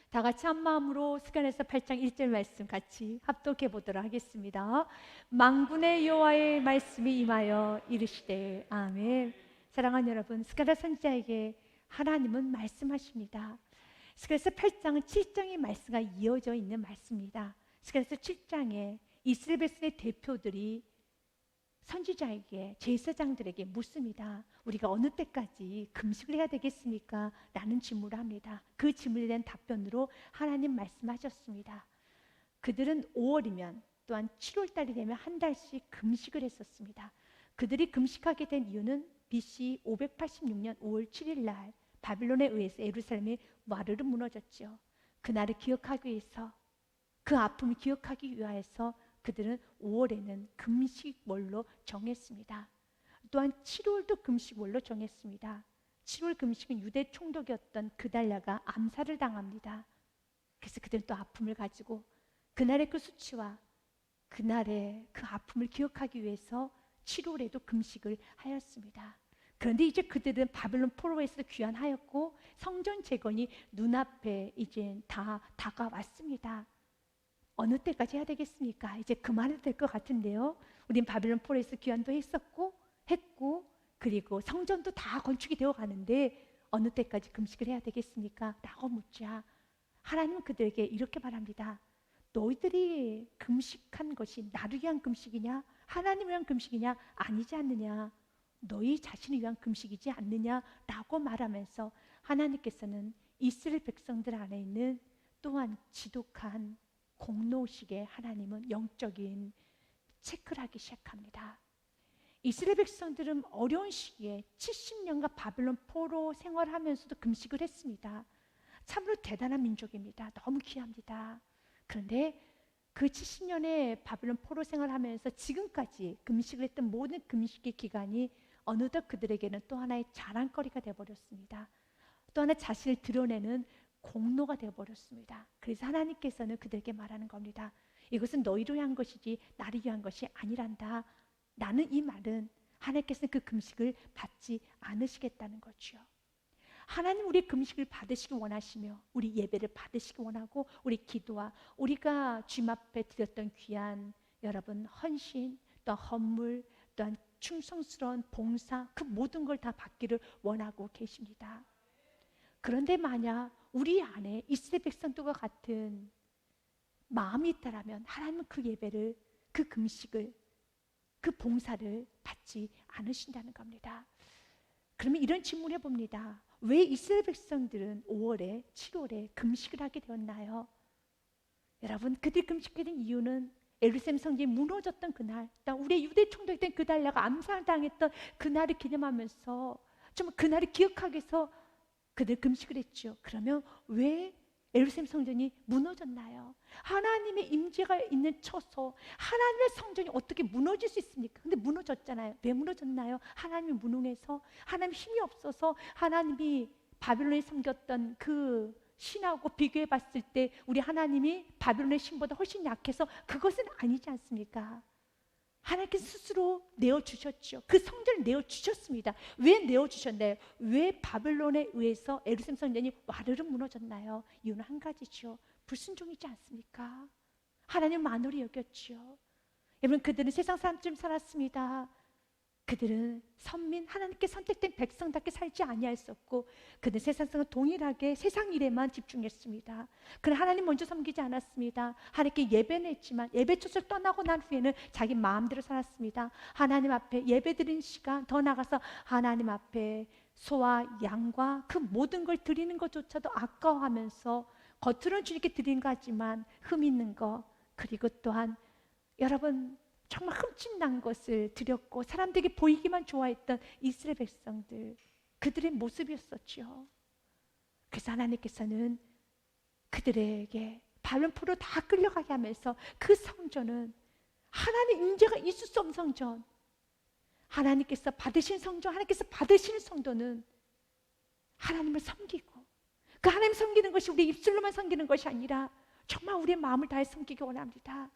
다 같이 한 마음으로 스가랴서 8장 1절 말씀 같이 합독해 보도록 하겠습니다. 만군의 여호와의 말씀이 임하여 이르시되 아멘. 사랑하는 여러분, 스가랴 선지자에게 하나님은 말씀하십니다. 스가랴서 8장은 7장의 말씀과 이어져 있는 말씀입니다. 스가랴서 7장에 이스라엘 백성의 대표들이 선지자에게, 제사장들에게 묻습니다. 우리가 어느 때까지 금식을 해야 되겠습니까? 라는 질문을 합니다. 그 질문에 대한 답변으로 하나님 말씀하셨습니다. 그들은 5월이면 또한 7월달이 되면 한 달씩 금식을 했었습니다. 그들이 금식하게 된 이유는 BC 586년 5월 7일 날 바빌론에 의해서 예루살렘이 와르르 무너졌죠. 그날을 기억하기 위해서, 그 아픔을 기억하기 위하여서 그들은 5월에는 금식월로 정했습니다. 또한 7월도 금식월로 정했습니다. 7월 금식은 유대 총독이었던 그달랴가 암살을 당합니다. 그래서 그들은 또 아픔을 가지고 그날의 그 수치와 그날의 그 아픔을 기억하기 위해서 7월에도 금식을 하였습니다. 그런데 이제 그들은 바벨론 포로에서 귀환하였고 성전 재건이 눈앞에 이제 다 다가왔습니다. 어느 때까지 해야 되겠습니까? 이제 그만해도 될 것 같은데요. 우린 바벨론 포로에서 귀환도 했고 그리고 성전도 다 건축이 되어 가는데 어느 때까지 금식을 해야 되겠습니까? 라고 묻자 하나님은 그들에게 이렇게 말합니다. 너희들이 금식한 것이 나를 위한 금식이냐? 하나님을 위한 금식이냐? 아니지 않느냐? 너희 자신을 위한 금식이지 않느냐? 라고 말하면서 하나님께서는 이스라엘 백성들 안에 있는 또한 지독한 공로식에 하나님은 영적인 체크를 하기 시작합니다. 이스라엘 백성들은 어려운 시기에 70년간 바벨론 포로 생활하면서도 금식을 했습니다. 참으로 대단한 민족입니다. 너무 귀합니다. 그런데 그 70년의 바벨론 포로 생활하면서 지금까지 금식을 했던 모든 금식의 기간이 어느덧 그들에게는 또 하나의 자랑거리가 되어버렸습니다. 또 하나 자신을 드러내는 공로가 되어버렸습니다. 그래서 하나님께서는 그들에게 말하는 겁니다. 이것은 너희를 위한 것이지 나를 위한 것이 아니란다. 나는 이 말은 하나님께서는 그 금식을 받지 않으시겠다는 거죠. 하나님 우리 금식을 받으시기 원하시며 우리 예배를 받으시기 원하고 우리 기도와 우리가 주님 앞에 드렸던 귀한 여러분 헌신, 또 헌물, 또한 충성스러운 봉사, 그 모든 걸 다 받기를 원하고 계십니다. 그런데 만약 우리 안에 이스라엘 백성들과 같은 마음이 있다라면 하나님은 그 예배를, 그 금식을, 그 봉사를 받지 않으신다는 겁니다. 그러면 이런 질문을 해봅니다. 왜 이스라엘 백성들은 5월에 7월에 금식을 하게 되었나요? 여러분, 그들이 금식하게 된 이유는 예루살렘 성전이 무너졌던 그날, 우리의 유대 총독이 그달랴가 암살당했던 그날을 기념하면서 좀 그날을 기억하기 위해서 그들 금식을 했죠. 그러면 왜 예루살렘 성전이 무너졌나요? 하나님의 임재가 있는 처소, 하나님의 성전이 어떻게 무너질 수 있습니까? 근데 무너졌잖아요. 왜 무너졌나요? 하나님이 무능해서, 하나님 힘이 없어서, 하나님이 바빌론에 섬겼던 그 신하고 비교해 봤을 때 우리 하나님이 바빌론의 신보다 훨씬 약해서 그것은 아니지 않습니까? 하나님께서 스스로 내어주셨죠. 그 성전을 내어주셨습니다. 왜 내어주셨나요? 왜 바벨론에 의해서 예루살렘 성전이 와르르 무너졌나요? 이유는 한 가지죠. 불순종이지 않습니까? 하나님 만홀히 여겼죠. 여러분, 그들은 세상 사람처럼 살았습니다. 그들은 선민, 하나님께 선택된 백성답게 살지 아니하였었고 그들은 세상과 동일하게 세상 일에만 집중했습니다. 그러나 하나님 먼저 섬기지 않았습니다. 하나님께 예배는 했지만 예배 처소를 떠나고 난 후에는 자기 마음대로 살았습니다. 하나님 앞에 예배드리는 시간, 더 나아가서 하나님 앞에 소와 양과 그 모든 걸 드리는 것조차도 아까워하면서 겉으로는 주님께 드리는 거 하지만 흠 있는 거, 그리고 또한 여러분 정말 흠집난 것을 드렸고 사람들에게 보이기만 좋아했던 이스라엘 백성들, 그들의 모습이었었죠. 그래서 하나님께서는 그들에게 바벨론 포로 다 끌려가게 하면서 그 성전은 하나님 임재가 있을 수 없는 성전, 하나님께서 받으신 성전, 하나님께서 받으시는 성도는 하나님을 섬기고 그 하나님 섬기는 것이 우리 입술로만 섬기는 것이 아니라 정말 우리의 마음을 다해 섬기기 원합니다.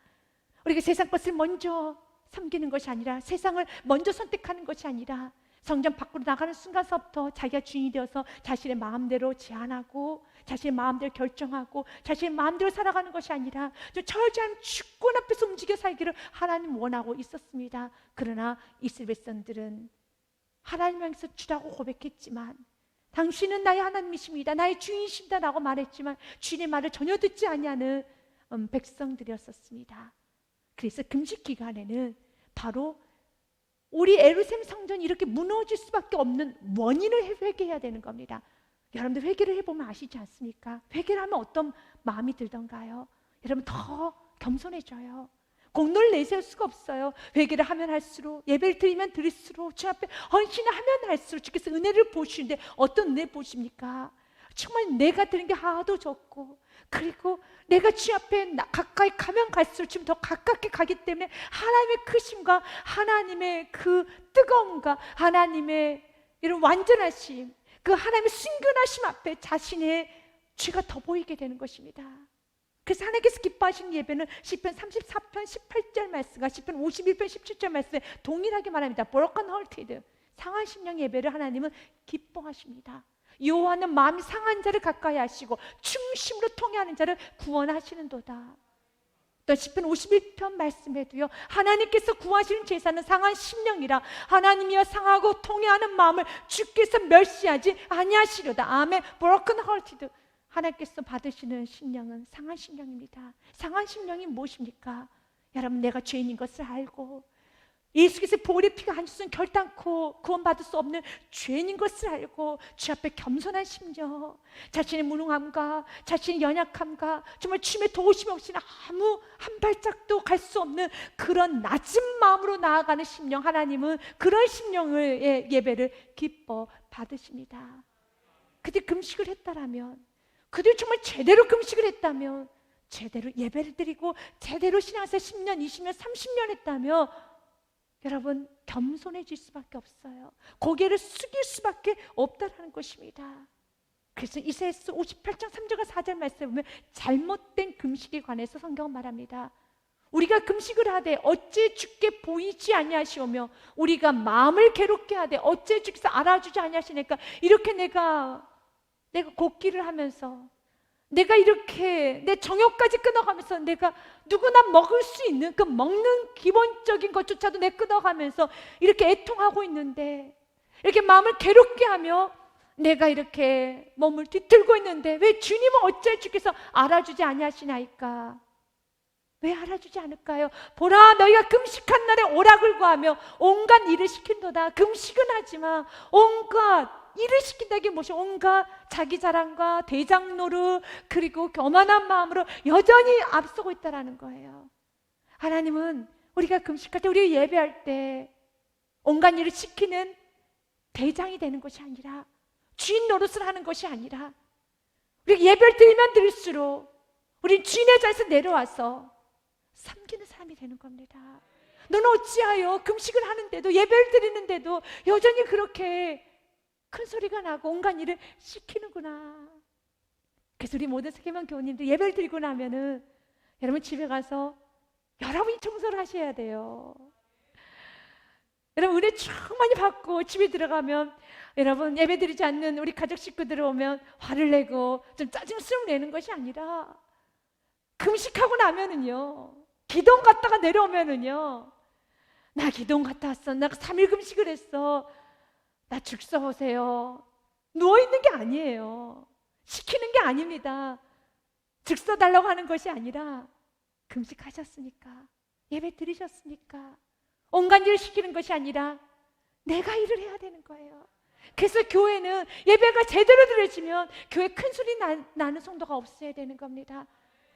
우리가 세상 것을 먼저 섬기는 것이 아니라, 세상을 먼저 선택하는 것이 아니라 성전 밖으로 나가는 순간서부터 자기가 주인이 되어서 자신의 마음대로 제안하고 자신의 마음대로 결정하고 자신의 마음대로 살아가는 것이 아니라 철저한 주권 앞에서 움직여 살기를 하나님 원하고 있었습니다. 그러나 이스라엘 백성들은 하나님 향해서 주라고 고백했지만 당신은 나의 하나님이십니다, 나의 주인이십니다 라고 말했지만 주인의 말을 전혀 듣지 아니하는 백성들이었었습니다. 그래서 금식 기간에는 바로 우리 예루살렘 성전이 이렇게 무너질 수밖에 없는 원인을 회개해야 되는 겁니다. 여러분들 회개를 해보면 아시지 않습니까? 회개를 하면 어떤 마음이 들던가요? 여러분 더 겸손해져요. 공로를 내세울 수가 없어요. 회개를 하면 할수록, 예배를 드리면 드릴수록, 주 앞에 헌신을 하면 할수록 주께서 은혜를 보시는데 어떤 은혜 보십니까? 정말 내가 드린 게 하나도 적고, 그리고 내가 주 앞에 가까이 가면 갈수록 지금 더 가깝게 가기 때문에 하나님의 크심과 하나님의 그 뜨거움과 하나님의 이런 완전하심, 그 하나님의 순결하심 앞에 자신의 죄가 더 보이게 되는 것입니다. 그래서 하나님께서 기뻐하시는 예배는 시편 34편 18절 말씀과 시편 51편 17절 말씀에 동일하게 말합니다. broken hearted, 상한 심령 예배를 하나님은 기뻐하십니다. 여호와는 마음이 상한 자를 가까이 하시고 충심으로 통회하는 자를 구원하시는도다. 또 시편 51편 말씀에도요, 하나님께서 구하시는 제사는 상한 심령이라 하나님이여 상하고 통회하는 마음을 주께서 멸시하지 아니하시려다. 아멘. broken hearted, 하나님께서 받으시는 심령은 상한 심령입니다. 상한 심령이 무엇입니까? 여러분, 내가 죄인인 것을 알고 예수께서 보혈의 피가 한 젖은 결단코 구원받을 수 없는 죄인인 것을 알고 주 앞에 겸손한 심령, 자신의 무능함과 자신의 연약함과 정말 주님의 도우심 없이는 아무 한 발짝도 갈 수 없는 그런 낮은 마음으로 나아가는 심령, 하나님은 그런 심령의 예배를 기뻐 받으십니다. 그들이 금식을 했다라면, 그들이 정말 제대로 금식을 했다면, 제대로 예배를 드리고 제대로 신앙생활 10년, 20년, 30년 했다면 여러분 겸손해질 수밖에 없어요. 고개를 숙일 수밖에 없다라는 것입니다. 그래서 이사야서 58장 3절과 4절 말씀에 보면 잘못된 금식에 관해서 성경은 말합니다. 우리가 금식을 하되 어찌 주께 보이지 아니하시오며 우리가 마음을 괴롭게 하되 어찌 주께서 알아주지 아니하시니까. 이렇게 내가 곡기를 하면서 내가 이렇게 내 정욕까지 끊어가면서 내가 누구나 먹을 수 있는 그 먹는 기본적인 것조차도 내 끊어가면서 이렇게 애통하고 있는데, 이렇게 마음을 괴롭게 하며 내가 이렇게 몸을 뒤틀고 있는데 왜 주님은 어찌 주께서 알아주지 아니하시나이까? 왜 알아주지 않을까요? 보라, 너희가 금식한 날에 오락을 구하며 온갖 일을 시킨도다. 금식은 하지만 온갖 일을 시킨다는 게 무엇이? 온갖 자기 자랑과 대장 노릇, 그리고 교만한 마음으로 여전히 앞서고 있다는 거예요. 하나님은 우리가 금식할 때, 우리가 예배할 때 온갖 일을 시키는 대장이 되는 것이 아니라, 주인 노릇을 하는 것이 아니라, 우리가 예배를 드리면 드릴수록 우리 주인의 자리에서 내려와서 섬기는 사람이 되는 겁니다. 너는 어찌하여 금식을 하는데도, 예배를 드리는데도 여전히 그렇게 큰 소리가 나고 온갖 일을 시키는구나. 그래서 우리 모든 세계만 교우님들 예배를 드리고 나면은 여러분 집에 가서 여러분이 청소를 하셔야 돼요. 여러분 은혜 충만히 받고 집에 들어가면, 여러분 예배 드리지 않는 우리 가족 식구들 오면 화를 내고 좀 짜증스러움 내는 것이 아니라, 금식하고 나면은요, 기도원 갔다가 내려오면은요, 나 기도원 갔다 왔어, 나 3일 금식을 했어, 나 죽서 보세요. 누워있는 게 아니에요. 시키는 게 아닙니다. 죽서 달라고 하는 것이 아니라, 금식하셨으니까, 예배 드리셨으니까, 온갖 일을 시키는 것이 아니라 내가 일을 해야 되는 거예요. 그래서 교회는 예배가 제대로 드려지면 교회 큰 소리 나는 성도가 없어야 되는 겁니다.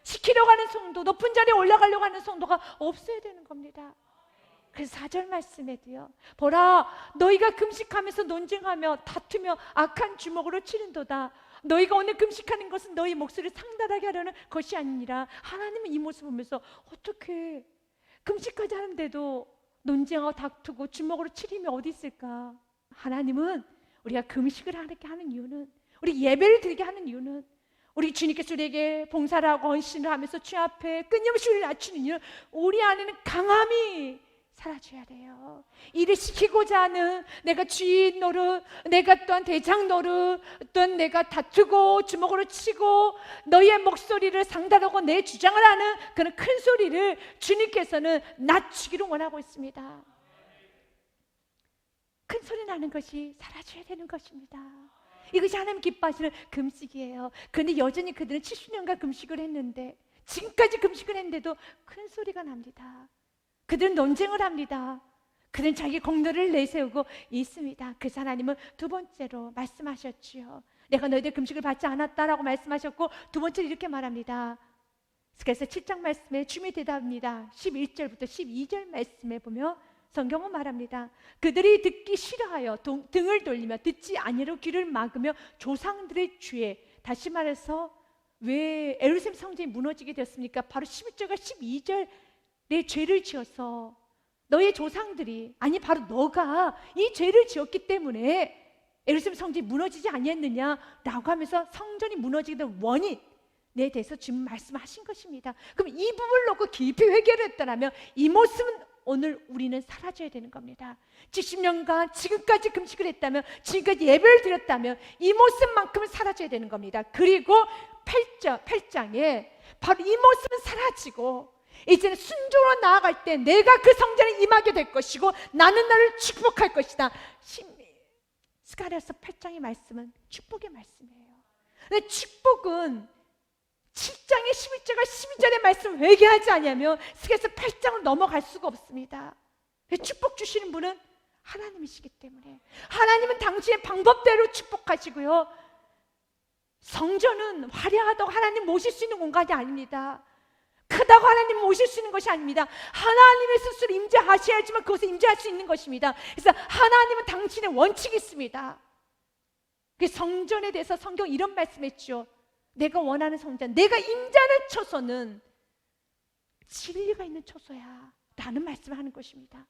시키려고 하는 성도, 높은 자리에 올라가려고 하는 성도가 없어야 되는 겁니다. 그래서 4절 말씀에도요, 보라, 너희가 금식하면서 논쟁하며 다투며 악한 주먹으로 치는도다. 너희가 오늘 금식하는 것은 너희 목소리를 상달하게 하려는 것이 아니라, 하나님은 이 모습을 보면서 어떻게 금식까지 하는데도 논쟁하고 다투고 주먹으로 치림이 어디 있을까? 하나님은 우리가 금식을 하게 하는 이유는, 우리 예배를 드리게 하는 이유는, 우리 주님께서 우리에게 봉사를 하고 헌신을 하면서 주 앞에 끊임없이 우리를 낮추는 이유는 우리 안에는 강함이 사라져야 돼요. 일을 시키고자 하는 내가 주인 노릇, 내가 또한 대장 노릇, 또한 내가 다투고 주먹으로 치고 너희의 목소리를 상달하고 내 주장을 하는 그런 큰 소리를 주님께서는 낮추기를 원하고 있습니다. 큰 소리 나는 것이 사라져야 되는 것입니다. 이것이 하나님 기뻐하시는 금식이에요. 그런데 여전히 그들은 70년간 금식을 했는데, 지금까지 금식을 했는데도 큰 소리가 납니다. 그들은 논쟁을 합니다. 그들은 자기 공로를 내세우고 있습니다. 그래서 하나님은 두 번째로 말씀하셨지요. 내가 너희들 금식을 받지 않았다라고 말씀하셨고, 두 번째로 이렇게 말합니다. 그래서 7장 말씀에 주님이 대답합니다. 11절부터 12절 말씀에 보면 성경은 말합니다. 그들이 듣기 싫어하여 등을 돌리며 듣지 아니하려 귀를 막으며 조상들의 죄, 다시 말해서 왜 예루살렘 성전이 무너지게 되었습니까? 바로 11절과 12절 내 죄를 지어서 너의 조상들이, 아니 바로 너가 이 죄를 지었기 때문에 예루살렘 성전이 무너지지 아니했느냐라고 하면서 성전이 무너지게 된 원인에 대해서 지금 말씀하신 것입니다. 그럼 이 부분을 놓고 깊이 회개를 했다면 이 모습은 오늘 우리는 사라져야 되는 겁니다. 70년간 지금까지 금식을 했다면, 지금까지 예배를 드렸다면 이 모습만큼은 사라져야 되는 겁니다. 그리고 8장에 바로 이 모습은 사라지고 이제는 순종으로 나아갈 때 내가 그 성전에 임하게 될 것이고 나는 나를 축복할 것이다. 스가랴서 8장의 말씀은 축복의 말씀이에요. 근데 축복은 7장의 11절과 12절의 말씀 회개하지 않으면 스가랴서 8장을 넘어갈 수가 없습니다. 축복 주시는 분은 하나님이시기 때문에 하나님은 당신의 방법대로 축복하시고요, 성전은 화려하다고 하나님 모실 수 있는 공간이 아닙니다. 크다고 하나님 모실 수 있는 것이 아닙니다. 하나님의 스스로 임재하셔야지만 그것을 임재할 수 있는 것입니다. 그래서 하나님은 당신의 원칙이 있습니다. 그 성전에 대해서 성경 이런 말씀했죠. 내가 원하는 성전, 내가 임재하는 처소는 진리가 있는 처소야 라는 말씀을 하는 것입니다.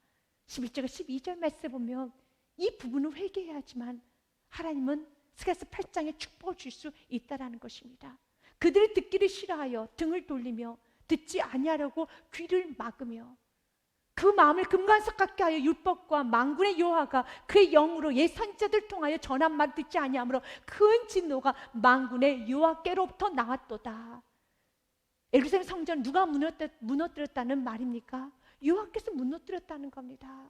11절과 12절 말씀에 보면 이 부분을 회개해야지만 하나님은 스가랴서 8장에 축복을 줄 수 있다는 것입니다. 그들이 듣기를 싫어하여 등을 돌리며 듣지 아니하려고 귀를 막으며 그 마음을 금관석 같게 하여 율법과 만군의 여호와가 그의 영으로 옛 선지자들 통하여 전한 말을 듣지 아니하므로 큰 진노가 만군의 여호와께로부터 나왔도다. 예루살렘 성전 누가 무너뜨렸다는 말입니까? 여호와께서 무너뜨렸다는 겁니다.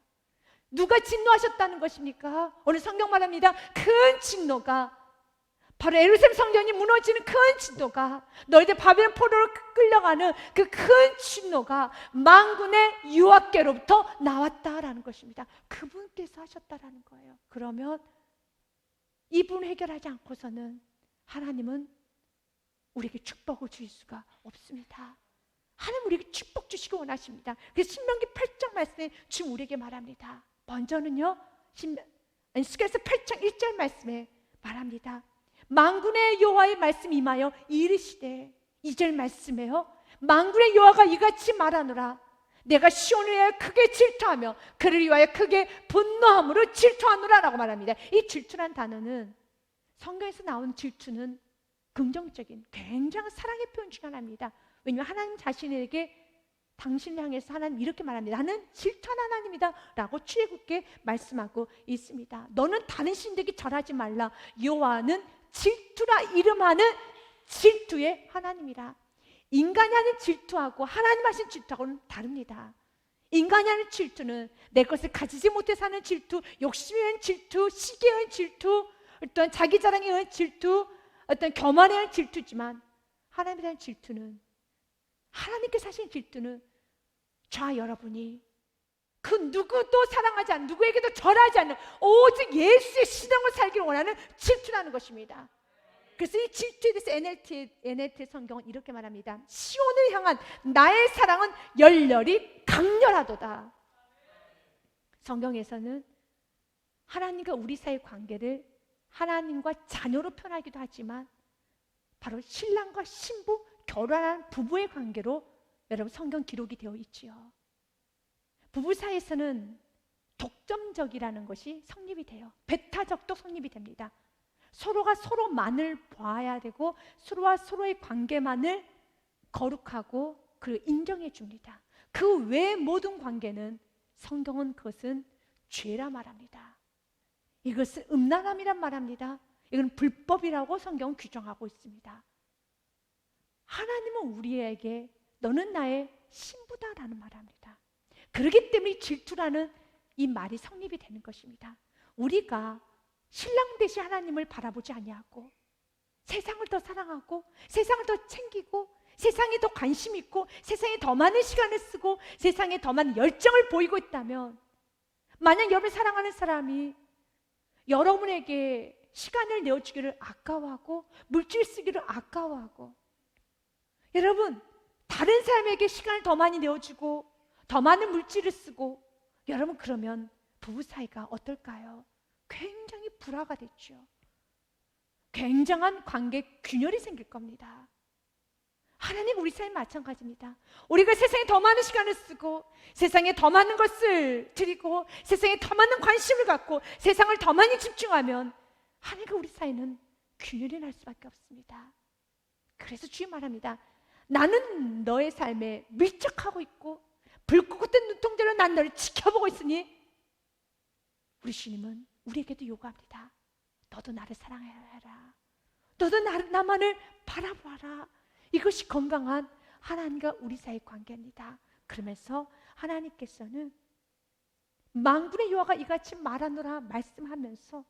누가 진노하셨다는 것입니까? 오늘 성경 말합니다. 큰 진노가, 바로 예루살렘 성전이 무너지는 큰 진노가, 너희들 바벨론 포로로 끌려가는 그 큰 진노가 만군의 여호와께로부터 나왔다라는 것입니다. 그분께서 하셨다라는 거예요. 그러면 이 부분을 해결하지 않고서는 하나님은 우리에게 축복을 주실 수가 없습니다. 하나님 우리에게 축복 주시기 원하십니다. 그래서 신명기 8장 말씀에 지금 우리에게 말합니다. 먼저는요, 스가랴서 8장 1절 말씀에 말합니다. 만군의 여호와의 말씀이 임하여 이르시되, 2절 말씀에요, 만군의 여호와가 이같이 말하노라. 내가 시온을 위하여 크게 질투하며 그를 위하여 크게 분노함으로 질투하노라 라고 말합니다. 이 질투란 단어는, 성경에서 나온 질투는 긍정적인 굉장한 사랑의 표현 중 하나입니다. 왜냐하면 하나님 자신에게 당신을 향해서 하나님 이렇게 말합니다. 나는 질투하는 하나님이다 라고 출애굽기에 말씀하고 있습니다. 너는 다른 신들에게 절하지 말라. 여호와는 질투라 이름하는 질투의 하나님이라. 인간이 하는 질투하고 하나님 하신 질투하고는 다릅니다. 인간이 하는 질투는 내 것을 가지지 못해서 하는 질투, 욕심에 의한 질투, 시기에 의한 질투, 어떤 자기 자랑에 의한 질투, 어떤 교만에 의한 질투지만 하나님에 대한 질투는, 하나님께서 하신 질투는 저와 여러분이 그 누구도 사랑하지 않는, 누구에게도 절하지 않는 오직 예수의 신앙을 살기를 원하는 질투라는 것입니다. 그래서 이 질투에 대해서 NLT 성경은 이렇게 말합니다. 시온을 향한 나의 사랑은 열렬히 강렬하도다. 성경에서는 하나님과 우리 사이의 관계를 하나님과 자녀로 표현하기도 하지만 바로 신랑과 신부, 결혼한 부부의 관계로 여러분 성경 기록이 되어 있지요. 부부 사이에서는 독점적이라는 것이 성립이 돼요. 배타적도 성립이 됩니다. 서로가 서로만을 봐야 되고 서로와 서로의 관계만을 거룩하고 그리고 인정해 줍니다. 그 외의 모든 관계는 성경은 그것은 죄라 말합니다. 이것은 음란함이란 말합니다. 이건 불법이라고 성경은 규정하고 있습니다. 하나님은 우리에게 너는 나의 신부다라는 말합니다. 그렇기 때문에 질투라는 이 말이 성립이 되는 것입니다. 우리가 신랑 되신 하나님을 바라보지 아니하고 세상을 더 사랑하고 세상을 더 챙기고 세상에 더 관심 있고 세상에 더 많은 시간을 쓰고 세상에 더 많은 열정을 보이고 있다면, 만약 여러분을 사랑하는 사람이 여러분에게 시간을 내어주기를 아까워하고 물질 쓰기를 아까워하고, 여러분 다른 사람에게 시간을 더 많이 내어주고 더 많은 물질을 쓰고, 여러분 그러면 부부 사이가 어떨까요? 굉장히 불화가 됐죠. 굉장한 관계 균열이 생길 겁니다. 하나님 우리 사이 마찬가지입니다. 우리가 세상에 더 많은 시간을 쓰고 세상에 더 많은 것을 드리고 세상에 더 많은 관심을 갖고 세상을 더 많이 집중하면 하나님과 우리 사이는 균열이 날 수밖에 없습니다. 그래서 주님 말합니다. 나는 너의 삶에 밀착하고 있고 불꽃 같은 눈동자로 난 너를 지켜보고 있으니, 우리 주님은 우리에게도 요구합니다. 너도 나를 사랑해라. 너도 나만을 바라봐라. 이것이 건강한 하나님과 우리 사이의 관계입니다. 그러면서 하나님께서는 만군의 여호와가 이같이 말하노라 말씀하면서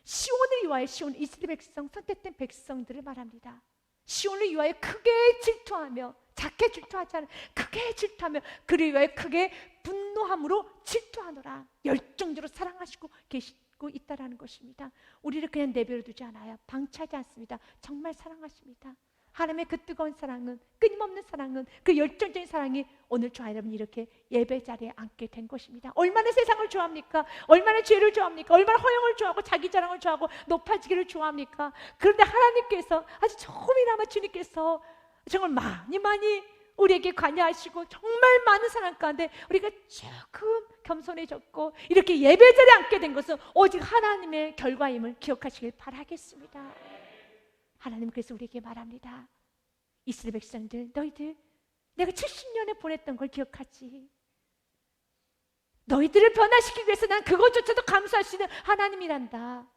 시온을 위하여, 시온 이스라엘 백성, 선택된 백성들을 말합니다. 시온을 위하여 크게 질투하며, 작게 질투하지 않아 크게 질투하며 그를 위하여 크게 분노함으로 질투하노라. 열정적으로 사랑하시고 계시고 있다라는 것입니다. 우리를 그냥 내버려 두지 않아요. 방치하지 않습니다. 정말 사랑하십니다. 하나님의 그 뜨거운 사랑은, 끊임없는 사랑은, 그 열정적인 사랑이 오늘 저와 여러분이 이렇게 예배 자리에 앉게 된 것입니다. 얼마나 세상을 좋아합니까? 얼마나 죄를 좋아합니까? 얼마나 허영을 좋아하고 자기 자랑을 좋아하고 높아지기를 좋아합니까? 그런데 하나님께서 아주 조금이나마 주님께서 정말 많이 우리에게 관여하시고 정말 많은 사랑 가운데 우리가 조금 겸손해졌고 이렇게 예배 자리에 앉게 된 것은 오직 하나님의 결과임을 기억하시길 바라겠습니다. 하나님 그래서 우리에게 말합니다. 이스라엘 백성들, 너희들 내가 70년에 보냈던 걸 기억하지? 너희들을 변화시키기 위해서 난 그것조차도 감수할 수 있는 하나님이란다.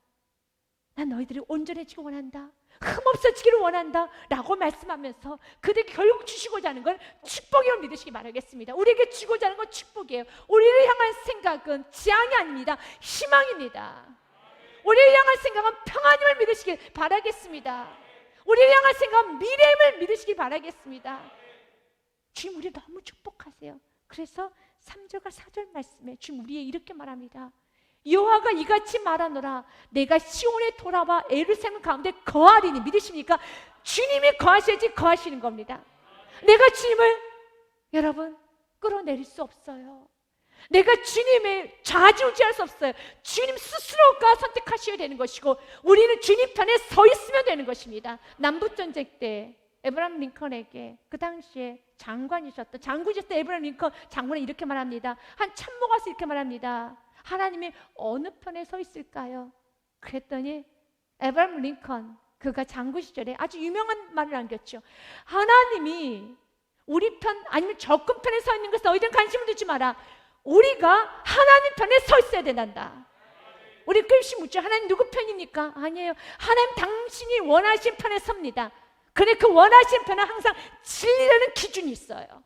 난 너희들이 온전해지기 원한다. 흠없어지기를 원한다 라고 말씀하면서 그들에게 결국 주시고자 하는 건 축복이라고 믿으시기 바라겠습니다. 우리에게 주고자 하는 건 축복이에요. 우리를 향한 생각은 지향이 아닙니다. 희망입니다. 우리를 향한 생각은 평안임을 믿으시길 바라겠습니다. 우리를 향한 생각은 미래임을 믿으시길 바라겠습니다. 주님 우리 너무 축복하세요. 그래서 3절과 4절 말씀에 주님 우리에 이렇게 말합니다. 여호와가 이같이 말하노라 내가 시온에 돌아와 예루살렘 가운데 거하리니. 믿으십니까? 주님이 거하셔야지 거하시는 겁니다. 내가 주님을 여러분 끌어내릴 수 없어요. 내가 주님의 좌지우지할 수 없어요. 주님 스스로가 선택하셔야 되는 것이고 우리는 주님 편에 서 있으면 되는 것입니다. 남북전쟁 때 에브라임 링컨에게 그 당시에 장군이셨던 에브라임 링컨 장군은 이렇게 말합니다. 한 참모가 와서 이렇게 말합니다. 하나님이 어느 편에 서 있을까요? 그랬더니 에브라임 링컨 그가 장군 시절에 아주 유명한 말을 남겼죠. 하나님이 우리 편 아니면 적군 편에 서 있는 것에 너희들은 관심을 두지 마라. 우리가 하나님 편에 서 있어야 된단다. 우리 끊임없이 묻죠. 하나님 누구 편입니까? 아니에요. 하나님 당신이 원하신 편에 섭니다. 그런데 그 원하신 편은 항상 진리라는 기준이 있어요.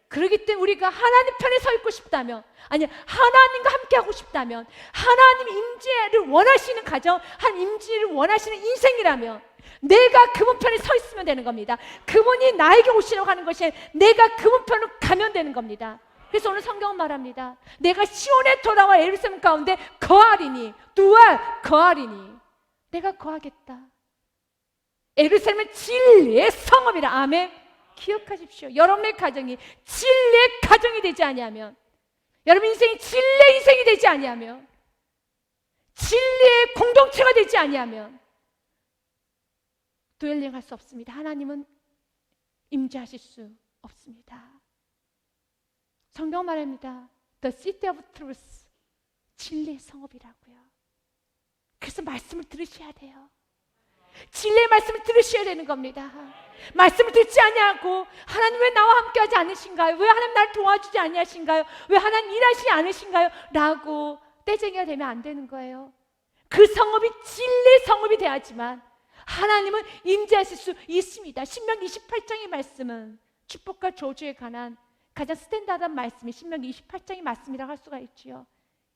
그렇기 때문에 우리가 하나님 편에 서 있고 싶다면, 아니 하나님과 함께 하고 싶다면, 하나님 임재를 원하시는 가정, 하나님 임재를 원하시는 인생이라면 내가 그분 편에 서 있으면 되는 겁니다. 그분이 나에게 오시려고 하는 것이 내가 그분 편으로 가면 되는 겁니다. 그래서 오늘 성경은 말합니다. 내가 시온에 돌아와 예루살렘 가운데 거하리니. 누가 거하리니? 내가 거하겠다. 예루살렘은 진리의 성읍이라. 아멘. 기억하십시오. 여러분의 가정이 진리의 가정이 되지 아니하면, 여러분 인생이 진리의 인생이 되지 아니하면, 진리의 공동체가 되지 아니하면 드웰링할 수 없습니다. 하나님은 임재하실 수 없습니다. 성경 말합니다. The city of truth. 진리의 성읍이라고요. 그래서 말씀을 들으셔야 돼요. 진리의 말씀을 들으셔야 되는 겁니다. 말씀을 듣지 아니하고 하나님 왜 나와 함께하지 않으신가요? 왜 하나님 나를 도와주지 아니하신가요? 왜 하나님 일하시지 않으신가요? 라고 떼쟁이가 되면 안 되는 거예요. 그 성읍이 진리의 성읍이 돼야지만 하나님은 임재하실 수 있습니다. 신명기 28장의 말씀은 축복과 저주에 관한 가장 스탠다드한 말씀이 신명기 28장의 말씀이라고 할 수가 있지요.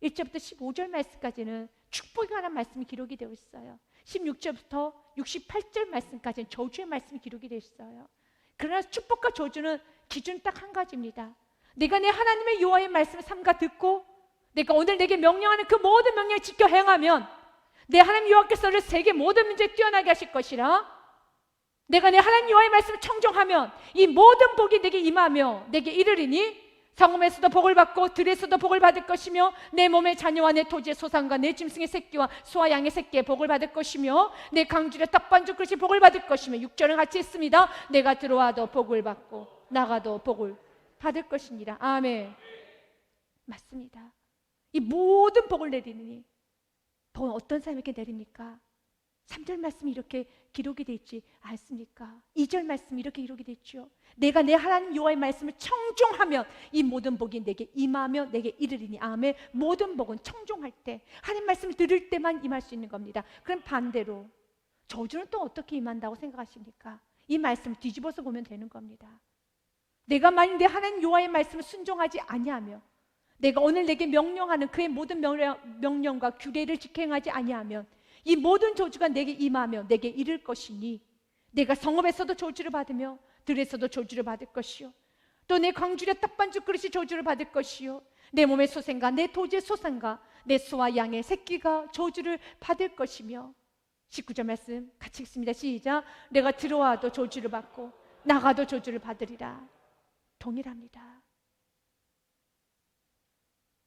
1절부터 15절 말씀까지는 축복에 관한 말씀이 기록이 되어 있어요. 16절부터 68절 말씀까지는 저주의 말씀이 기록이 되어 있어요. 그러나 축복과 저주는 기준 딱 한 가지입니다. 내가 내 하나님의 여호와의 말씀을 삼가 듣고 내가 오늘 내게 명령하는 그 모든 명령을 지켜 행하면 내 하나님 여호와께서 너를 세계 모든 문제에 뛰어나게 하실 것이라. 내가 내 하나님 여호와의 말씀을 청종하면 이 모든 복이 내게 임하며 내게 이르리니 성읍에서도 복을 받고 들에서도 복을 받을 것이며 내 몸의 자녀와 내 토지의 소산과 내 짐승의 새끼와 소와 양의 새끼의 복을 받을 것이며 내 강줄의 떡반죽 그릇이 복을 받을 것이며 6절은 같이 있습니다. 내가 들어와도 복을 받고 나가도 복을 받을 것이니라. 아멘. 맞습니다. 이 모든 복을 내리니 복은 어떤 사람에게 내립니까? 3절 말씀이 이렇게 기록이 되어 있지 않습니까? 2절 말씀이 이렇게 기록이 되어 있죠. 내가 내 하나님 여호와의 말씀을 청종하면 이 모든 복이 내게 임하며 내게 이르리니. 아멘. 모든 복은 청종할 때 하나님 말씀을 들을 때만 임할 수 있는 겁니다. 그럼 반대로 저주는 또 어떻게 임한다고 생각하십니까? 이 말씀을 뒤집어서 보면 되는 겁니다. 내가 만일 내 하나님 여호와의 말씀을 순종하지 아니하며 내가 오늘 내게 명령하는 그의 모든 명령과 규례를 지켜행하지 아니하면 이 모든 저주가 내게 임하며 내게 이를 것이니 내가 성읍에서도 저주를 받으며 들에서도 저주를 받을 것이요 또 내 광주의 떡반죽 그릇이 저주를 받을 것이요 내 몸의 소생과 내 토지의 소생과 내 소와 양의 새끼가 저주를 받을 것이며 19절 말씀 같이 읽습니다. 시작. 내가 들어와도 저주를 받고 나가도 저주를 받으리라. 동일합니다.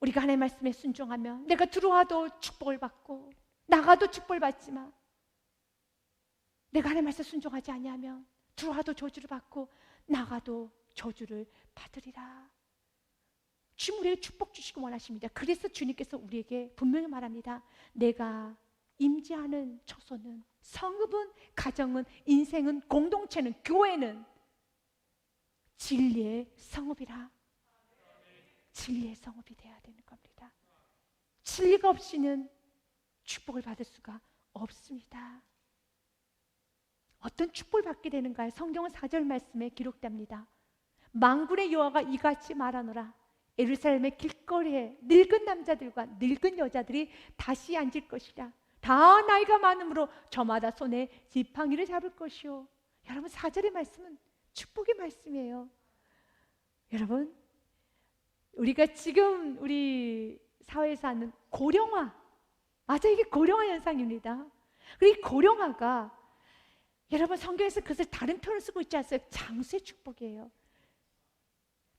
우리가 하나님의 말씀에 순종하면 내가 들어와도 축복을 받고 나가도 축복을 받지만 내가 하나님의 말씀에 순종하지 아니하면 들어와도 저주를 받고 나가도 저주를 받으리라. 주님 우리에게 축복 주시기 원하십니다. 그래서 주님께서 우리에게 분명히 말합니다. 내가 임재하는 처소는 성읍은 가정은 인생은 공동체는 교회는 진리의 성읍이라. 진리의 성읍이 되어야 되는 겁니다. 진리가 없이는 축복을 받을 수가 없습니다. 어떤 축복을 받게 되는가요? 성경은 4절 말씀에 기록됩니다. 만군의 여호와가 이같이 말하노라. 예루살렘의 길거리에 늙은 남자들과 늙은 여자들이 다시 앉을 것이라. 다 나이가 많으므로 저마다 손에 지팡이를 잡을 것이요. 여러분 4절의 말씀은 축복의 말씀이에요. 여러분 우리가 지금 우리 사회에서 하는 고령화, 맞아 이게 고령화 현상입니다. 그리고 이 고령화가 여러분 성경에서 그것을 다른 표현을 쓰고 있지 않어요? 장수의 축복이에요.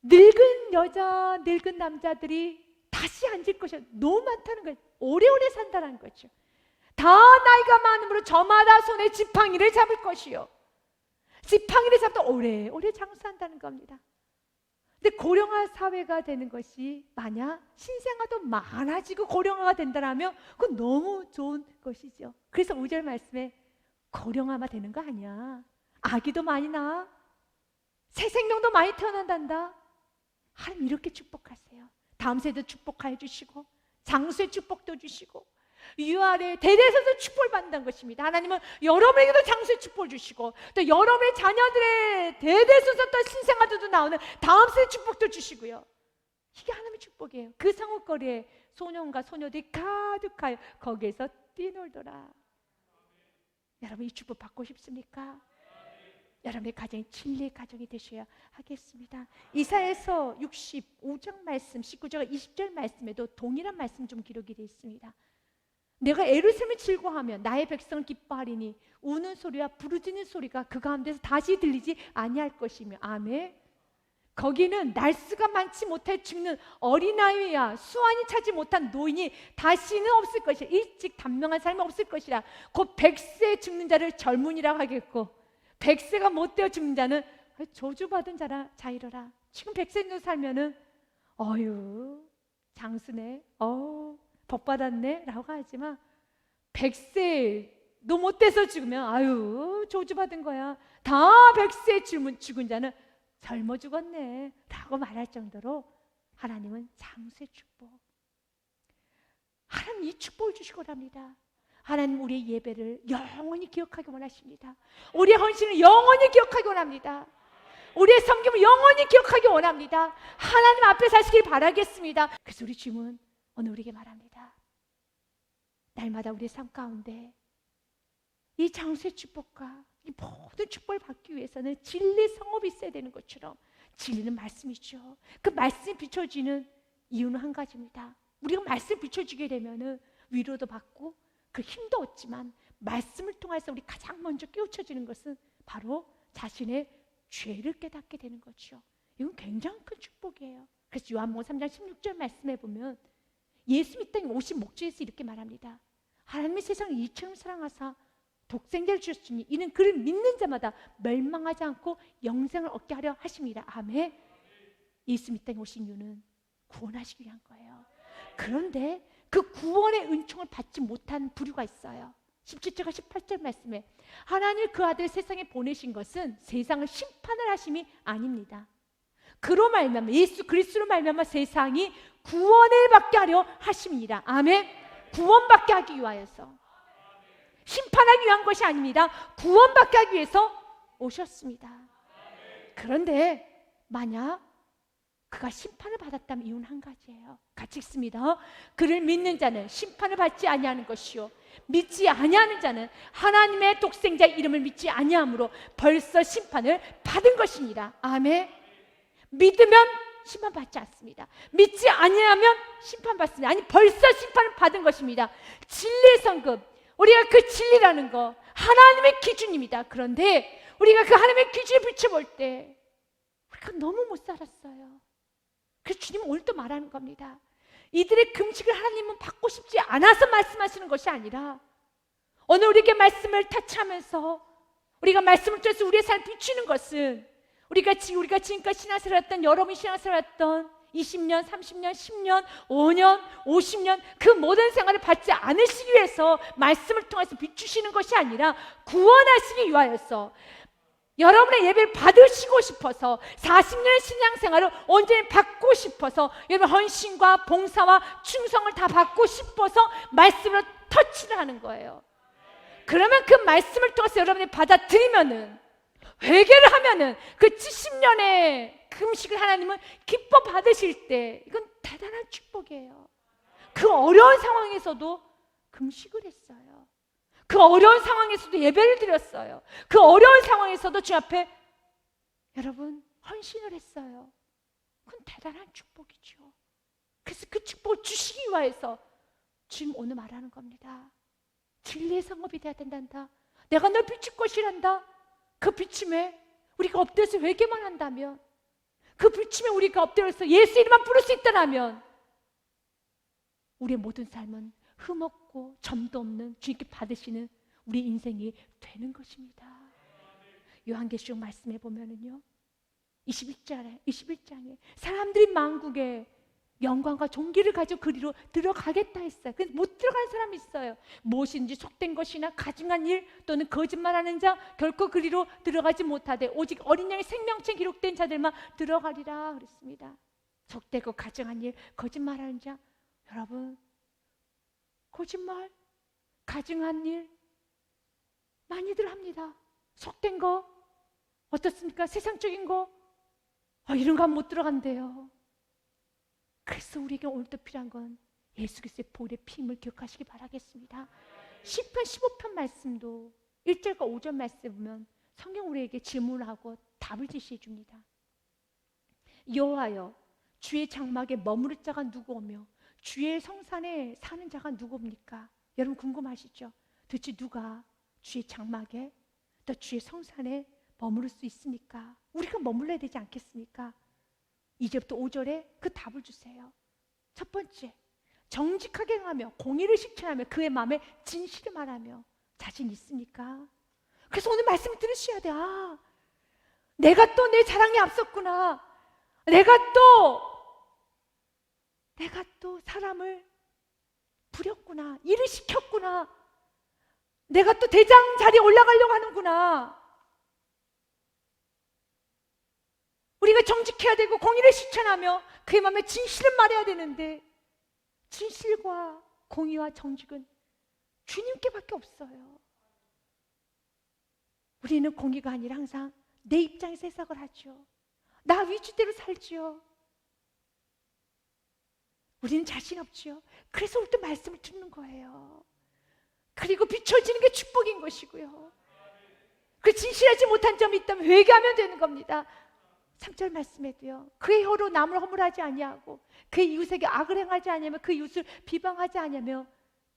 늙은 여자, 늙은 남자들이 다시 앉을 것이 너무 많다는 거예요. 오래오래 산다는 거죠. 다 나이가 많으므로 저마다 손에 지팡이를 잡을 것이요. 지팡이를 잡다 오래오래 장수한다는 겁니다. 근데 고령화 사회가 되는 것이 만약 신생아도 많아지고 고령화가 된다면 그건 너무 좋은 것이죠. 그래서 5절 말씀에 고령화가 되는 거 아니야. 아기도 많이 낳아. 새 생명도 많이 태어난단다. 하나님 이렇게 축복하세요. 다음 세대 축복해 주시고 장수의 축복도 주시고 유아래 대대에서도 축복을 받는다는 것입니다. 하나님은 여러분에게도 장수의 축복을 주시고 또 여러분의 자녀들의 대대에서도 또 신생아들도 나오는 다음 세대 축복도 주시고요. 이게 하나님의 축복이에요. 그 성읍거리에 소년과 소녀들이 가득하여 거기에서 뛰놀더라. 여러분 이 축복 받고 싶습니까? 여러분의 가정이 진리의 가정이 되셔야 하겠습니다. 이사야서 65장 말씀 19절과 20절 말씀에도 동일한 말씀 좀 기록이 되어 있습니다. 내가 예루살렘을 즐거워하면 나의 백성을 기뻐하리니 우는 소리와 부르짖는 소리가 그 가운데서 다시 들리지 아니할 것이며. 아멘. 거기는 날수가 많지 못해 죽는 어린아이와 수완이 차지 못한 노인이 다시는 없을 것이라. 일찍 단명한 사람이 없을 것이라. 곧 100세 죽는 자를 젊은이라고 하겠고 100세가 못 되어 죽는 자는 저주받은 자이러라. 지금 100세 정도 살면은 어휴 장수네 복 받았네 라고 하지만 100세 너 못돼서 죽으면 아유 저주받은 거야. 다 100세 죽은 자는 젊어 죽었네 라고 말할 정도로 하나님은 장수의 축복, 하나님 이 축복을 주시고 합니다. 하나님 우리의 예배를 영원히 기억하기 원하십니다. 우리의 헌신을 영원히 기억하기 원합니다. 우리의 섬김을 영원히 기억하기 원합니다. 하나님 앞에 사시길 바라겠습니다. 그래서 우리 주님은 오늘 우리에게 말합니다. 날마다 우리의 삶 가운데 이 장수의 축복과 이 모든 축복을 받기 위해서는 진리 성업이 있어야 되는 것처럼 진리는 말씀이죠. 그 말씀이 비춰지는 이유는 한 가지입니다. 우리가 말씀을 비춰주게 되면 위로도 받고 그 힘도 얻지만 말씀을 통해서 우리 가장 먼저 깨우쳐지는 것은 바로 자신의 죄를 깨닫게 되는 거죠. 이건 굉장히 큰 축복이에요. 그래서 요한복음 3장 16절 말씀에 보면 예수 이 땅에 오신 목적에서 이렇게 말합니다. 하나님이 세상을 이처럼 사랑하사 독생자를 주셨으니 이는 그를 믿는 자마다 멸망하지 않고 영생을 얻게 하려 하십니다. 아멘. 예수 이 땅에 오신 이유는 구원하시기 위한 거예요. 그런데 그 구원의 은총을 받지 못한 부류가 있어요. 17절과 18절 말씀에 하나님 그 아들 세상에 보내신 것은 세상을 심판을 하심이 아닙니다. 그로 말미암아 예수 그리스도로 말미암아 세상이 구원을 받게 하려 하심이니라. 아멘. 구원받게 하기 위하여서, 심판하기 위한 것이 아닙니다. 구원받게 하기 위해서 오셨습니다. 그런데 만약 그가 심판을 받았다면 이유는 한 가지예요. 같이 읽습니다. 그를 믿는 자는 심판을 받지 아니하는 것이요 믿지 아니하는 자는 하나님의 독생자의 이름을 믿지 아니하므로 벌써 심판을 받은 것이니라. 아멘. 믿으면 심판받지 않습니다. 믿지 아니하면 심판받습니다. 아니 벌써 심판을 받은 것입니다. 진리의 성급, 우리가 그 진리라는 거 하나님의 기준입니다. 그런데 우리가 그 하나님의 기준에 비춰볼 때 우리가 너무 못 살았어요. 그래서 주님은 오늘 또 말하는 겁니다. 이들의 금식을 하나님은 받고 싶지 않아서 말씀하시는 것이 아니라 오늘 우리에게 말씀을 타치하면서 우리가 말씀을 통해서 우리의 삶을 비추는 것은 우리가 지금까지 신앙생활했던, 여러분이 신앙생활했던 20년, 30년, 10년, 5년, 50년 그 모든 생활을 받지 않으시기 위해서 말씀을 통해서 비추시는 것이 아니라 구원하시기 위하여서 여러분의 예배를 받으시고 싶어서 40년의 신앙생활을 온전히 받고 싶어서 여러분 헌신과 봉사와 충성을 다 받고 싶어서 말씀으로 터치를 하는 거예요. 그러면 그 말씀을 통해서 여러분이 받아들이면은 회개를 하면은 그 70년의 금식을 하나님은 기뻐 받으실 때 이건 대단한 축복이에요. 그 어려운 상황에서도 금식을 했어요. 그 어려운 상황에서도 예배를 드렸어요. 그 어려운 상황에서도 주 앞에 여러분 헌신을 했어요. 그건 대단한 축복이죠. 그래서 그 축복을 주시기 위해서 지금 오늘 말하는 겁니다. 진리의 성업이 되어야 된단다. 내가 널 비출 것이란다. 그 비침에 우리가 엎드려서 회개만 한다면, 그 비침에 우리가 엎드려서 예수 이름만 부를 수 있다면 우리의 모든 삶은 흠없고 점도 없는 주님께 받으시는 우리 인생이 되는 것입니다. 요한계시록 말씀해 보면은요 21장에 사람들이 만국에 영광과 존귀를 가지고 그리로 들어가겠다 했어요. 근데 못 들어간 사람이 있어요. 무엇인지 속된 것이나 가증한 일 또는 거짓말하는 자 결코 그리로 들어가지 못하되 오직 어린 양의 생명책 기록된 자들만 들어가리라 그랬습니다. 속되고 가증한 일, 거짓말하는 자, 여러분 거짓말, 가증한 일 많이들 합니다. 속된 거 어떻습니까? 세상적인 거 이런 거 하면 못 들어간대요. 그래서 우리에게 오늘도 필요한 건 예수 그리스도의 보혈의 피임을 기억하시기 바라겠습니다. 시편 15편 말씀도 1절과 5절 말씀에 보면 성경 우리에게 질문을 하고 답을 제시해 줍니다. 여호와여 주의 장막에 머무를 자가 누구오며 주의 성산에 사는 자가 누구입니까? 여러분 궁금하시죠? 도대체 누가 주의 장막에 또 주의 성산에 머무를 수 있습니까? 우리가 머물러야 되지 않겠습니까? 2절부터 5절에 그 답을 주세요. 첫 번째, 정직하게 행하며 공의를 실천하며 그의 마음에 진실을 말하며 자신 있습니까? 그래서 오늘 말씀을 들으셔야 돼. 내가 또 내 자랑에 앞섰구나. 내가 또 사람을 부렸구나. 일을 시켰구나. 내가 또 대장 자리에 올라가려고 하는구나. 우리가 정직해야 되고 공의를 실천하며 그의 마음에 진실을 말해야 되는데, 진실과 공의와 정직은 주님께밖에 없어요. 우리는 공의가 아니라 항상 내 입장에서 해석을 하죠. 나 위주대로 살지요. 우리는 자신 없지요. 그래서 올 때 말씀을 듣는 거예요. 그리고 비춰지는 게 축복인 것이고요. 그 진실하지 못한 점이 있다면 회개하면 되는 겁니다. 3절 말씀에도요, 그의 혀로 남을 허물하지 아니하고 그의 이웃에게 악을 행하지 아니하며 그 이웃을 비방하지 아니하며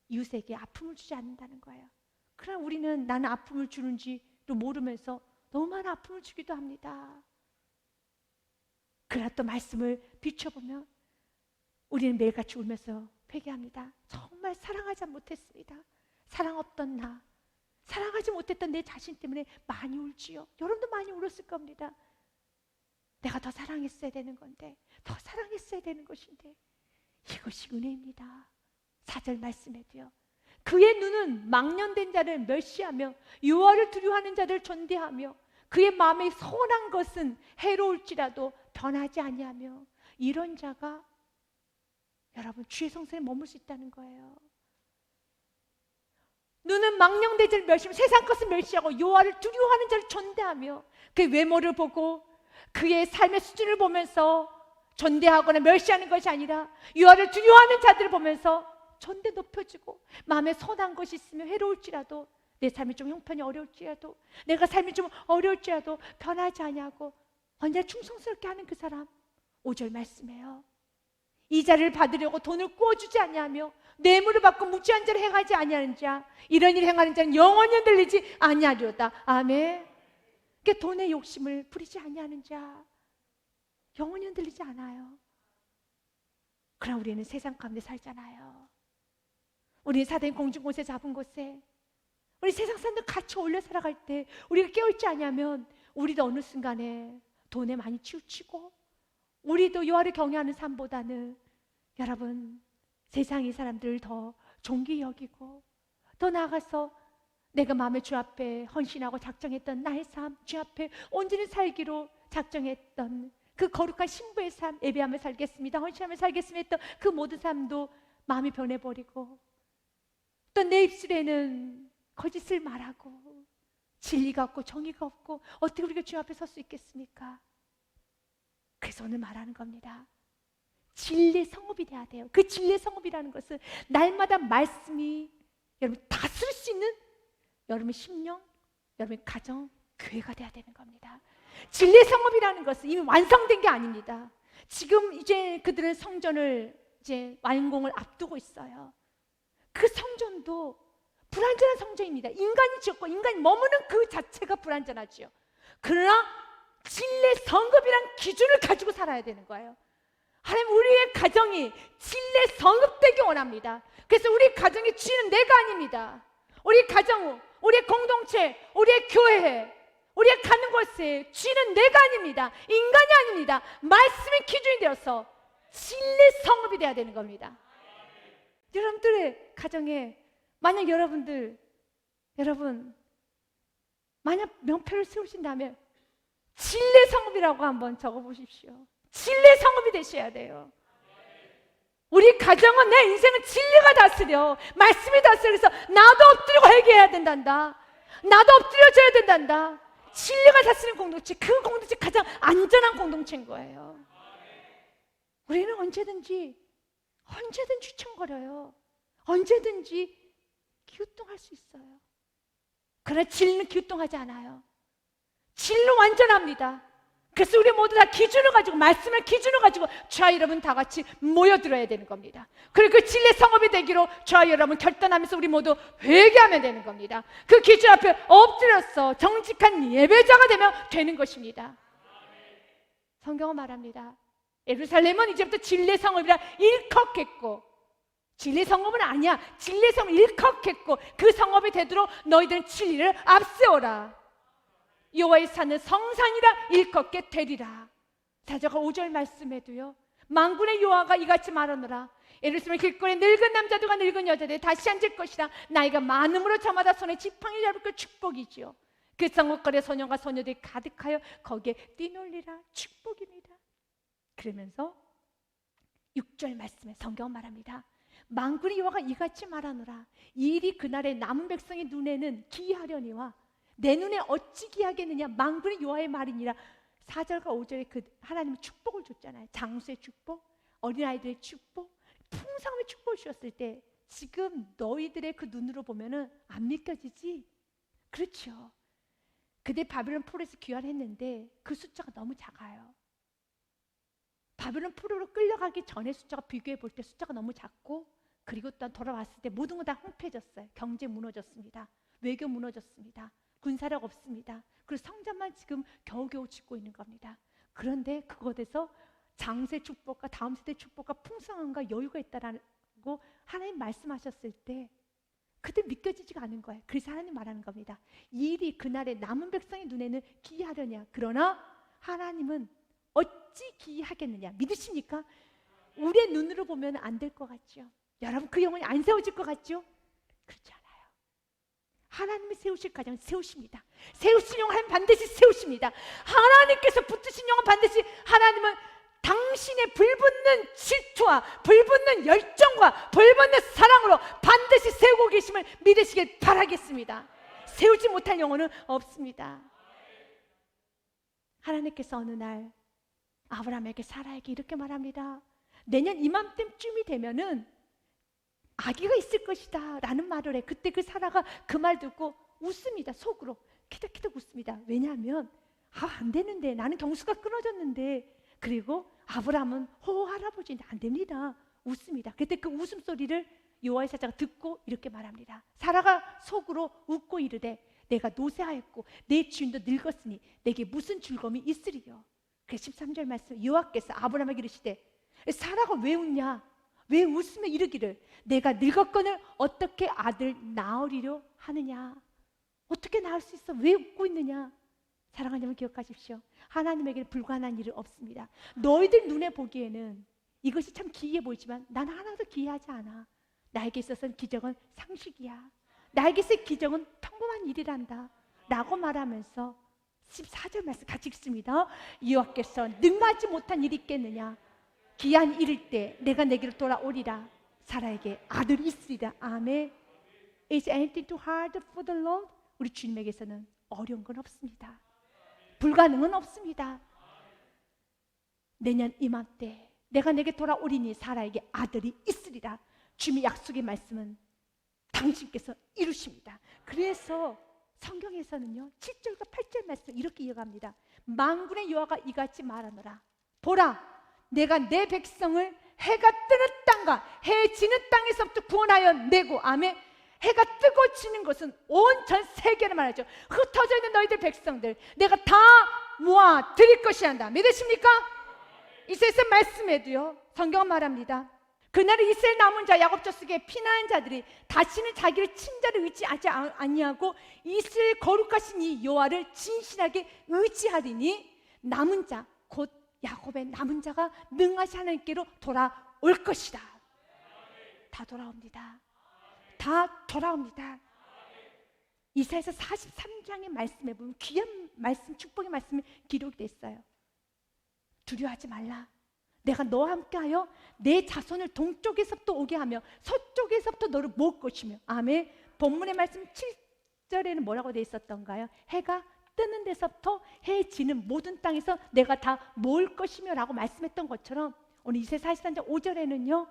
이웃에게 아픔을 주지 않는다는 거예요. 그러나 우리는 나는 아픔을 주는지도 모르면서 너무 많은 아픔을 주기도 합니다. 그러나 또 말씀을 비춰보면 우리는 매일같이 울면서 회개합니다. 정말 사랑하지 못했습니다. 사랑 없던 나, 사랑하지 못했던 내 자신 때문에 많이 울지요. 여러분도 많이 울었을 겁니다. 내가 더 사랑했어야 되는 건데, 더 사랑했어야 되는 것인데. 이것이 은혜입니다. 4절 말씀에도요, 그의 눈은 망령된 자를 멸시하며 여호와를 두려워하는 자를 존대하며 그의 마음에 선한 것은 해로울지라도 변하지 아니하며, 이런 자가 여러분 주의 성소에 머물 수 있다는 거예요. 눈은 망령된 자를 멸시하며 세상 것을 멸시하고 여호와를 두려워하는 자를 존대하며, 그의 외모를 보고 그의 삶의 수준을 보면서 존대하거나 멸시하는 것이 아니라 여호와를 두려워하는 자들을 보면서 존대 높여주고, 마음에 선한 것이 있으면 해로울지라도, 내 삶이 좀 형편이 어려울지라도, 내가 삶이 좀 어려울지라도 변하지 아니하고 언제나 충성스럽게 하는 그 사람. 5절 말씀해요. 이 자를 받으려고 돈을 꾸어주지 아니하며 뇌물을 받고 무지한 자를 행하지 아니하는 자, 이런 일 행하는 자는 영원히 흔들리지 아니하리로다. 아멘. 그러니까 돈의 욕심을 부리지 아니하는 자, 영원히 흔들리지 않아요. 그러나 우리는 세상 가운데 살잖아요. 우리는 사단이 공중곳에 잡은 곳에, 우리 세상 사람들 같이 어울려 살아갈 때 우리가 깨어있지 않으면 우리도 어느 순간에 돈에 많이 치우치고, 우리도 여호와를 경외하는 삶보다는 여러분 세상의 사람들을 더 존귀히 여기고, 더 나아가서 내가 마음에 주 앞에 헌신하고 작정했던 나의 삶, 주 앞에 온전히 살기로 작정했던 그 거룩한 신부의 삶, 예배하며 살겠습니다, 헌신하며 살겠습니다 했던 그 모든 삶도 마음이 변해버리고, 또 내 입술에는 거짓을 말하고 진리가 없고 정의가 없고 어떻게 우리가 주 앞에 설 수 있겠습니까? 그래서 오늘 말하는 겁니다. 진리의 성읍이 돼야 돼요. 그 진리의 성읍이라는 것은 날마다 말씀이 여러분 다스릴 수 있는 여러분의 심령, 여러분의 가정, 교회가 돼야 되는 겁니다. 진리의 성읍이라는 것은 이미 완성된 게 아닙니다. 지금 이제 그들은 성전을 이제 완공을 앞두고 있어요. 그 성전도 불완전한 성전입니다. 인간이 지었고 인간이 머무는 그 자체가 불완전하지요. 그러나 진리의 성읍이란 기준을 가지고 살아야 되는 거예요. 하나님, 우리의 가정이 진리의 성읍되기 원합니다. 그래서 우리 가정의 주인은 내가 아닙니다. 우리 가정, 우리의 공동체, 우리의 교회, 우리가 가는 곳에 주인은 내가 아닙니다. 인간이 아닙니다. 말씀의 기준이 되어서 진리의 성읍이 되어야 되는 겁니다. 여러분들의 가정에 만약 여러분 만약 명패를 세우신다면 진리의 성읍이라고 한번 적어보십시오. 진리의 성읍이 되셔야 돼요. 우리 가정은, 내 인생은 진리가 다스려, 말씀이 다스려. 그래서 나도 엎드리고 회개해야 된단다. 나도 엎드려져야 된단다. 진리가 다스리는 공동체, 그 공동체 가장 안전한 공동체인 거예요. 우리는 언제든지 추천거려요. 언제든지 기우뚱할 수 있어요. 그러나 진리는 기우뚱하지 않아요. 진리는 완전합니다. 그래서 우리 모두 다 기준을 가지고, 말씀을 기준을 가지고 저와 여러분 다 같이 모여들어야 되는 겁니다. 그리고 그 진리의 성읍이 되기로 저와 여러분 결단하면서 우리 모두 회개하면 되는 겁니다. 그 기준 앞에 엎드려서 정직한 예배자가 되면 되는 것입니다. 성경은 말합니다. 예루살렘은 이제부터 진리의 성읍이라 일컥했고, 진리의 성읍은 아니야, 진리의 성읍은 일컥했고, 그 성읍이 되도록 너희들은 진리를 앞세워라. 여호와의 산은 성산이라 일컫게 되리라. 사절과 5절 말씀에도요, 만군의 여호와가 이같이 말하노라. 예루살렘 길거리에 늙은 남자들과 늙은 여자들이 다시 앉을 것이라. 나이가 많음으로 저마다 손에 지팡이 잡을 것 축복이지요. 그 성읍거리에 소년과 소녀들이 가득하여 거기에 뛰놀리라. 축복입니다. 그러면서 6절 말씀에 성경은 말합니다. 만군의 여호와가 이같이 말하노라. 이 일이 그날에 남은 백성의 눈에는 기이하려니와 내 눈에 어찌 기이하겠느냐. 만군의 여호와의 말이니라. 4절과 5절에 그 하나님은 축복을 줬잖아요. 장수의 축복, 어린아이들의 축복, 풍성함의 축복을 주셨을 때 지금 너희들의 그 눈으로 보면은 안 믿겨지지? 그렇죠. 그때 바빌론 포로에서 귀환했는데 그 숫자가 너무 작아요. 바빌론 포로로 끌려가기 전에 숫자가 비교해 볼 때 숫자가 너무 작고, 그리고 또한 돌아왔을 때 모든 건 다 황폐해졌어요. 경제 무너졌습니다. 외교 무너졌습니다. 군사력 없습니다. 그리고 성전만 지금 겨우겨우 짓고 있는 겁니다. 그런데 그것에서 장세 축복과 다음 세대 축복과 풍성함과 여유가 있다라고 하나님 말씀하셨을 때 그때 믿겨지지가 않은 거예요. 그래서 하나님 말하는 겁니다. 이 일이 그날에 남은 백성의 눈에는 기이하려냐. 그러나 하나님은 어찌 기이하겠느냐. 믿으십니까? 우리의 눈으로 보면 안 될 것 같죠. 여러분, 그 영혼이 안 세워질 것 같죠? 그렇지 않아요. 하나님이 세우실 가정 세우십니다. 세우신 영혼 하나님 반드시 세우십니다. 하나님께서 붙드신 영혼 반드시 하나님은 당신의 불붙는 질투와 불붙는 열정과 불붙는 사랑으로 반드시 세우고 계심을 믿으시길 바라겠습니다. 세우지 못할 영혼은 없습니다. 하나님께서 어느 날 아브라함에게 사라에게 이렇게 말합니다. 내년 이맘때쯤이 되면은 아기가 있을 것이다 라는 말을 해. 그때 그 사라가 그 말 듣고 웃습니다. 속으로 키득키득 웃습니다. 왜냐하면 안 되는데, 나는 경수가 끊어졌는데. 그리고 아브라함은 할아버지인데 안 됩니다. 웃습니다. 그때 그 웃음소리를 여호와의 사자가 듣고 이렇게 말합니다. 사라가 속으로 웃고 이르되 내가 노쇠하였고 내 주인도 늙었으니 내게 무슨 즐거움이 있으리요. 그래서 13절 말씀, 여호와께서 아브라함에게 이르시되 사라가 왜 웃냐, 왜 웃으며 이르기를 내가 늙었거늘 어떻게 아들 낳으리려 하느냐. 어떻게 낳을 수 있어? 왜 웃고 있느냐. 사랑하는 여러분, 기억하십시오. 하나님에게는 불가능한 일은 없습니다. 너희들 눈에 보기에는 이것이 참 기이해 보이지만 난 하나도 기이하지 않아. 나에게 있어서는 기적은 상식이야. 나에게 있어서 기적은 평범한 일이란다 라고 말하면서 14절 말씀 같이 읽습니다. 여호와께서 능하지 못한 일이 있겠느냐. 기한 이를 때 내가 내게로 돌아오리라. 사라에게 아들이 있으리라. 아멘. Is anything too hard for the Lord? 우리 주님에게서는 어려운 건 없습니다. 불가능은 없습니다. 내년 이맘때 내가 내게 돌아오리니 사라에게 아들이 있으리라. 주님의 약속의 말씀은 당신께서 이루십니다. 그래서 성경에서는요 7절과 8절 말씀 이렇게 이어갑니다. 만군의 여호와가 이같이 말하노라. 보라, 내가 내 백성을 해가 뜨는 땅과 해 지는 땅에서부터 구원하여 내고. 아멘. 해가 뜨고 지는 것은 온 전 세계를 말하죠. 흩어져 있는 너희들 백성들 내가 다 모아 드릴 것이란다. 믿으십니까? 이세서 말씀에도요 성경은 말합니다. 그날에 이스라엘 남은 자 야곱 족속의 피난한 자들이 다시는 자기를 친자를 의지하지 아니하고 이스라엘 거룩하신 이 여호와를 진실하게 의지하리니 남은 자 곧 야곱의 남은 자가 능하신 하나님께로 돌아올 것이다. 다 돌아옵니다. 다 돌아옵니다. 이사야서 43장의 말씀에 보면 귀한 말씀, 축복의 말씀이 기록되어 있어요. 두려워하지 말라. 내가 너와 함께하여 내 자손을 동쪽에서부터 오게 하며 서쪽에서부터 너를 모을 것이며. 아멘. 본문의 말씀 7절에는 뭐라고 되어 있었던가요? 해가 뜨는 데서부터 해 지는 모든 땅에서 내가 다 모을 것이며 라고 말씀했던 것처럼 오늘 이사야 43장 5절에는요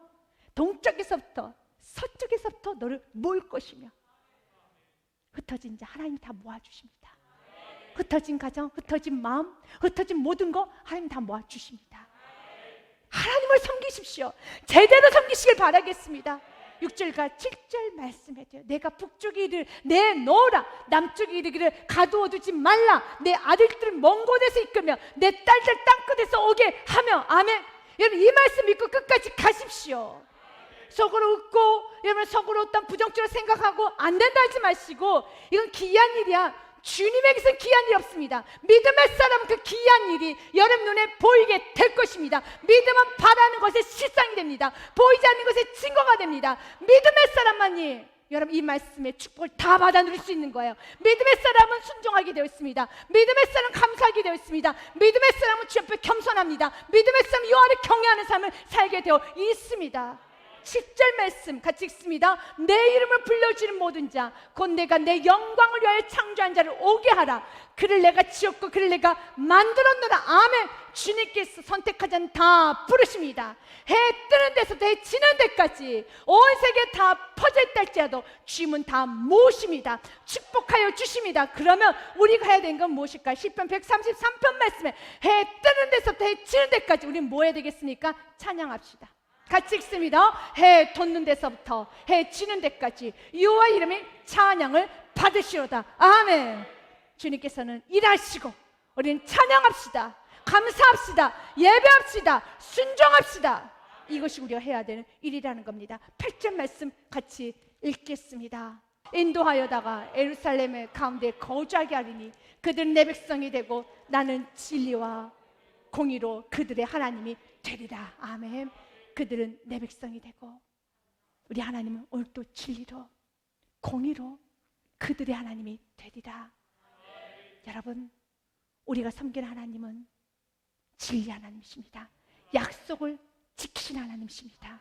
동쪽에서부터 서쪽에서부터 너를 모을 것이며. 흩어진 자 하나님 다 모아주십니다. 흩어진 가정, 흩어진 마음, 흩어진 모든 거 하나님 다 모아주십니다. 하나님을 섬기십시오. 제대로 섬기시길 바라겠습니다. 6절과 7절 말씀해줘요. 내가 북쪽에 이르기를 내놓으라. 남쪽에 이르기를 가두어두지 말라. 내 아들들을 먼 곳에서 이끌며 내 딸들 땅끝에서 오게 하며. 아멘. 여러분 이 말씀 믿고 끝까지 가십시오. 속으로 웃고 여러분 속으로 어떤 부정적으로 생각하고 안 된다 하지 마시고 이건 기이한 일이야. 주님에게서 귀한 일 없습니다. 믿음의 사람은 그 귀한 일이 여러분 눈에 보이게 될 것입니다. 믿음은 바라는 것에 실상이 됩니다. 보이지 않는 것에 증거가 됩니다. 믿음의 사람만이 여러분 이 말씀의 축복을 다 받아 누릴 수 있는 거예요. 믿음의 사람은 순종하게 되어 있습니다. 믿음의 사람은 감사하게 되어 있습니다. 믿음의 사람은 주 앞에 겸손합니다. 믿음의 사람은 여호와를 경외하는 삶을 살게 되어 있습니다. 10절 말씀 같이 읽습니다. 내 이름을 불러주는 모든 자 곧 내가 내 영광을 위하여 창조한 자를 오게 하라. 그를 내가 지었고 그를 내가 만들었노라. 아멘. 주님께서 선택한 자는 다 부르십니다. 해 뜨는 데서부터 해 지는 데까지 온 세계에 다 퍼져 있다 할지라도 주님은 다 모십니다. 축복하여 주십니다. 그러면 우리가 해야 되는 건 무엇일까? 시편 133편 말씀에 해 뜨는 데서부터 해 지는 데까지 우리는 뭐 해야 되겠습니까? 찬양합시다. 같이 읽습니다. 해 돋는 데서부터 해 지는 데까지 여호와 이름의 찬양을 받으시로다. 아멘. 주님께서는 일하시고 우리는 찬양합시다. 감사합시다. 예배합시다. 순종합시다. 이것이 우리가 해야 되는 일이라는 겁니다. 8절 말씀 같이 읽겠습니다. 인도하여다가 예루살렘의 가운데 거주하게 하리니 그들은 내 백성이 되고 나는 진리와 공의로 그들의 하나님이 되리라. 아멘. 그들은 내 백성이 되고 우리 하나님은 오늘도 진리로 공의로 그들의 하나님이 되리라. 여러분 우리가 섬기는 하나님은 진리 하나님이십니다. 약속을 지키신 하나님이십니다.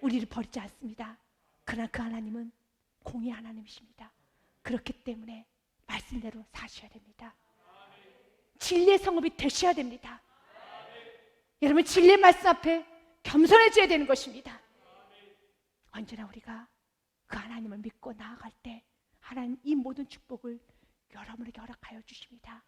우리를 버리지 않습니다. 그러나 그 하나님은 공의 하나님이십니다. 그렇기 때문에 말씀대로 사셔야 됩니다. 진리의 성읍이 되셔야 됩니다. 여러분 진리의 말씀 앞에 겸손해져야 되는 것입니다. 언제나 우리가 그 하나님을 믿고 나아갈 때 하나님 이 모든 축복을 여러분에게 허락하여 주십니다.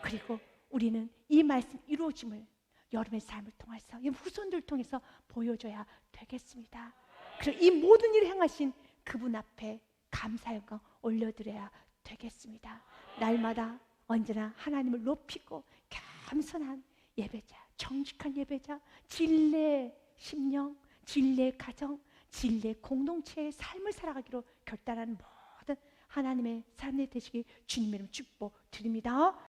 그리고 우리는 이 말씀 이루어짐을 여러분의 삶을 통해서 후손들을 통해서 보여줘야 되겠습니다. 그리고 이 모든 일을 행하신 그분 앞에 감사의 영광 올려드려야 되겠습니다. 날마다 언제나 하나님을 높이고 겸손한 예배자, 정직한 예배자, 진리의 심령, 진리의 가정, 진리의 공동체의 삶을 살아가기로 결단하는 모든 하나님의 사람들이 되시길 주님의 이름 축복드립니다.